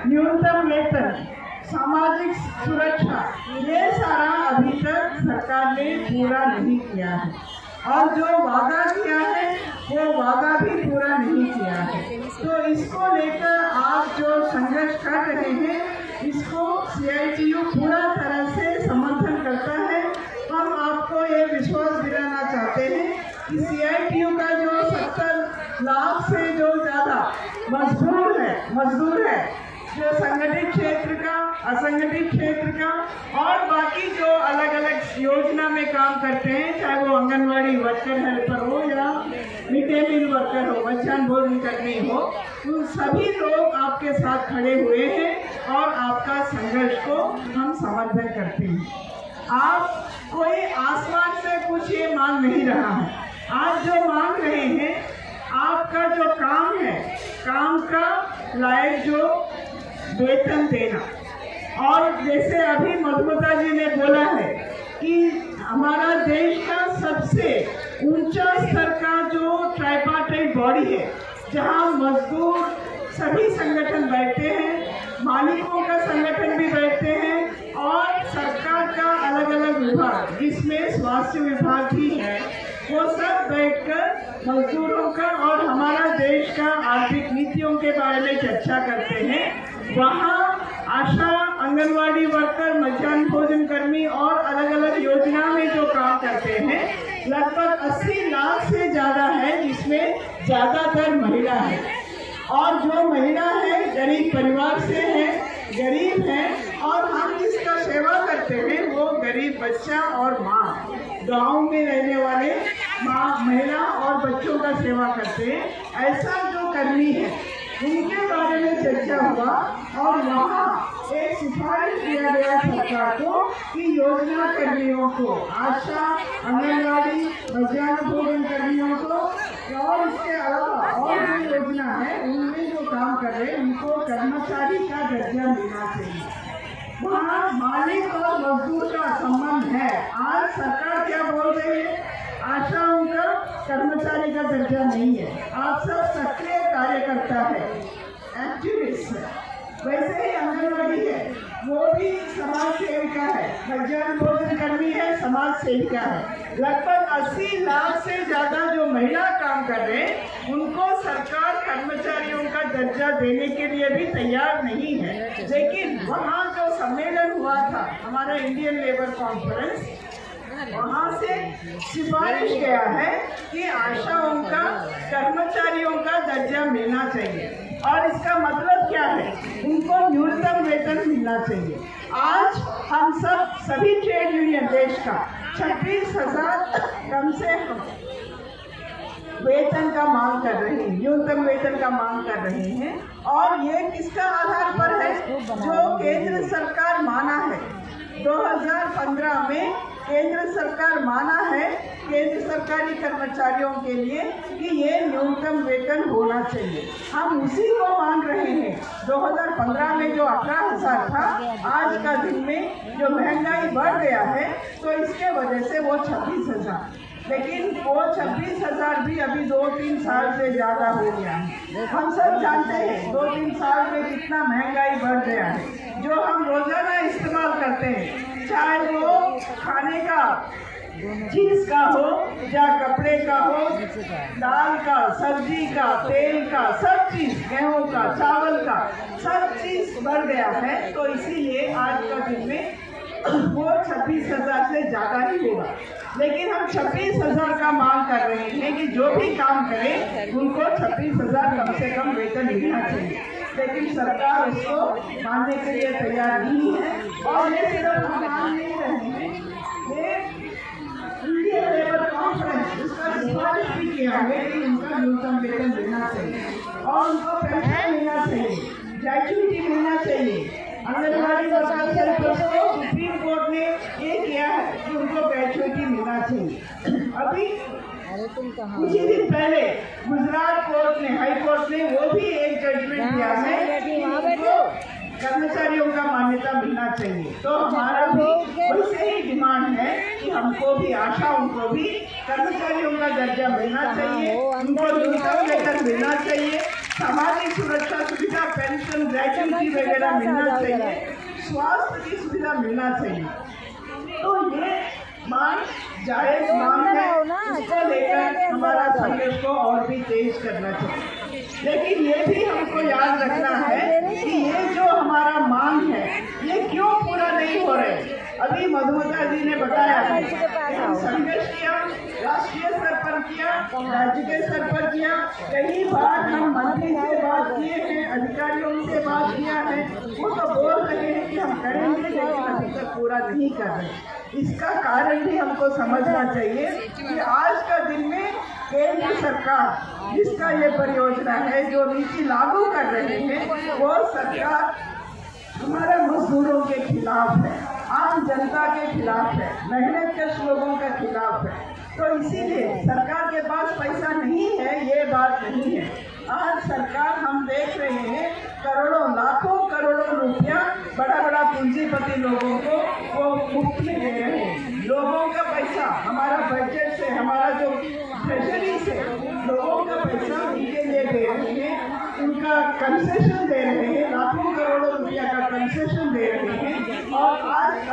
न्यूनतम वेतन, सामाजिक सुरक्षा, ये सारा अभी तक सरकार ने पूरा नहीं किया है और जो वादा किया है वो वादा भी पूरा नहीं किया है। तो इसको लेकर आप जो संघर्ष कर रहे हैं, इसको CITU पूरा तरह से समर्थन करता है। हम आपको ये विश्वास दिलाना चाहते हैं कि CITU का जो 70 लाख से जो ज़्यादा मजदूर है जो संगठित क्षेत्र का, असंगठित क्षेत्र का और बाकी जो अलग अलग योजना में काम करते हैं, चाहे वो आंगनवाड़ी वर्कर हेल्पर हो या मिड डे मील वर्कर हो, मध्याह्न भोजन कर्मी हो, उन सभी लोग आपके साथ खड़े हुए हैं और आपका संघर्ष को हम समर्थन करते हैं। आप कोई आसमान से कुछ ये मांग नहीं रहा है। आप जो मांग रहे हैं, आपका जो काम है, काम का लायक जो वेतन देना। और जैसे अभी मधुमता जी ने बोला है कि हमारा देश का सबसे ऊंचा स्तर का जो ट्राइपार्टाइट बॉडी है, जहां मजदूर सभी संगठन बैठते हैं, मालिकों का संगठन भी बैठते हैं और सरकार का अलग अलग विभाग जिसमें स्वास्थ्य विभाग भी है, वो सब बैठकर मजदूरों का और हमारा देश का आर्थिक नीतियों के बारे में चर्चा करते हैं। वहाँ आशा, आंगनवाड़ी वर्कर, मध्याह्न भोजन कर्मी और अलग अलग योजना में जो काम करते हैं, लगभग 80 लाख से ज़्यादा है, जिसमें ज़्यादातर महिला है। और जो महिला है गरीब परिवार से है, गरीब है, और हम जिसका सेवा करते हैं वो गरीब बच्चा और माँ, गांव में रहने वाले माँ, महिला और बच्चों का सेवा करते हैं। ऐसा जो कर्मी है उनके बारे में चर्चा हुआ और वहाँ एक सिफारिश किया गया सरकार को कि योजना कर्मियों को, आशा, आंगनवाड़ी, मध्याह्न भोजन कर्मियों को और इसके अलावा और जो योजना है उनमें जो काम कर रहे हैं उनको कर्मचारी का दर्जा मिलना चाहिए। वहाँ मालिक और मजदूर का संबंध है। आज सरकार क्या बोल रही है, आशाओं का कर्मचारी का दर्जा नहीं है। आप सब सक्रिय कार्यकर्ता है, एक्टिविस्ट है। वैसे ही आंगनवाड़ी है, वो भी समाज सेविका है, मध्याह्न भोजन कर्मी है, समाज सेविका है। लगभग 80 लाख से ज्यादा जो महिला काम कर रहे हैं, उनको सरकार कर्मचारियों का दर्जा देने के लिए भी तैयार नहीं है। लेकिन वहाँ जो सम्मेलन हुआ था, हमारा इंडियन लेबर कॉन्फ्रेंस, वहाँ से सिफारिश गया है कि आशाओं का, कर्मचारियों का दर्जा मिलना चाहिए। और इसका मतलब क्या है, उनको न्यूनतम वेतन मिलना चाहिए। आज हम सभी ट्रेड यूनियन देश का 26,000 कम से कम वेतन का मांग कर रहे हैं, न्यूनतम वेतन का मांग कर रहे हैं। और ये किसका आधार पर है, जो केंद्र सरकार माना है 2015 में केंद्र सरकार माना है केंद्र सरकारी कर्मचारियों के लिए कि ये न्यूनतम वेतन होना चाहिए। हम उसी को मांग रहे हैं। 2015 में जो 18,000 था, आज का दिन में जो महंगाई बढ़ गया है तो इसके वजह से वो 26,000, लेकिन वो 26,000 भी अभी 2-3 साल से ज़्यादा हो गया है। हम सब जानते हैं 2-3 साल में कितना महंगाई बढ़ गया है। जो हम रोजाना इस्तेमाल करते हैं, चाहे वो खाने का चीज का हो या कपड़े का हो, दाल का, सब्जी का, तेल का, सब चीज, गेहूं का, चावल का, सब चीज बढ़ गया है। तो इसीलिए आज का दिन में वो 26,000 से ज़्यादा ही होगा। लेकिन हम 26,000 का मांग कर रहे हैं कि जो भी काम करें उनको 26,000 कम से कम वेतन मिलना चाहिए। लेकिन सरकार उसको मानने के लिए तैयार नहीं है। और ये सिर्फ हम मान नहीं रहे हैं, ये इंडियन लेबर कॉन्फ्रेंस इसका सिफारिश भी किया है कि उनका न्यूनतम वेतन मिलना चाहिए और उनको पेंशन मिलना चाहिए, ग्रेच्युटी मिलना चाहिए। आंगनवाड़ी वर्कर को सुप्रीम कोर्ट ने ये किया है कि उनको ग्रेच्युटी मिलना चाहिए। अभी कुछ ही दिन पहले गुजरात कोर्ट ने, हाई कोर्ट ने वो भी एक जजमेंट दिया है कि उनको कर्मचारियों का मान्यता मिलना चाहिए। तो हमारा भी वैसे ही डिमांड है कि हमको भी, आशाओं को भी कर्मचारियों का दर्जा मिलना चाहिए, उनको न्यूनतम वेतन मिलना चाहिए। सामाजिक सुरक्षा सुविधा, पेंशन, ग्रेजुएटी वगैरह मिलना चाहिए, स्वास्थ्य की सुविधा मिलना चाहिए। तो ये मांग जायज मांग है, इसको लेकर हमारा संघर्ष को और भी तेज करना चाहिए। लेकिन ये भी हमको याद रखना है कि ये जो हमारा मांग है ये क्यों पूरा नहीं हो रहे। अभी मधुमता जी ने बताया है कि हम संघर्ष किया, राष्ट्रीय स्तर पर किया, राज्य के स्तर पर किया, कई बार हम मंत्री से बात किए हैं, अधिकारियों से बात किया है, वो तो बोल रहे हैं कि हम करेंगे, लेकिन अभी तक पूरा नहीं कर रहे। इसका कारण भी हमको समझना चाहिए कि आज का दिन में केंद्र सरकार जिसका ये परियोजना है, जो नीति लागू कर रहे हैं, वो सरकार हमारे मजदूरों के खिलाफ है, आम जनता के खिलाफ है, मेहनतकश लोगों के खिलाफ है। तो इसीलिए सरकार के पास पैसा नहीं है ये बात नहीं है। आज सरकार हम देख रहे हैं करोड़ों लाखों करोड़ों रुपया बड़ा बड़ा पूंजीपति लोगों को वो मुफ्त में दे रहे हैं। लोगों का पैसा हमारा बजट से, हमारा जो ट्रेजरी से लोगों का पैसा उनके लिए दे रहे हैं, उनका कंसेशन दे रहे हैं, लाखों करोड़ों रुपया का कंसेशन दे रहे हैं। और आज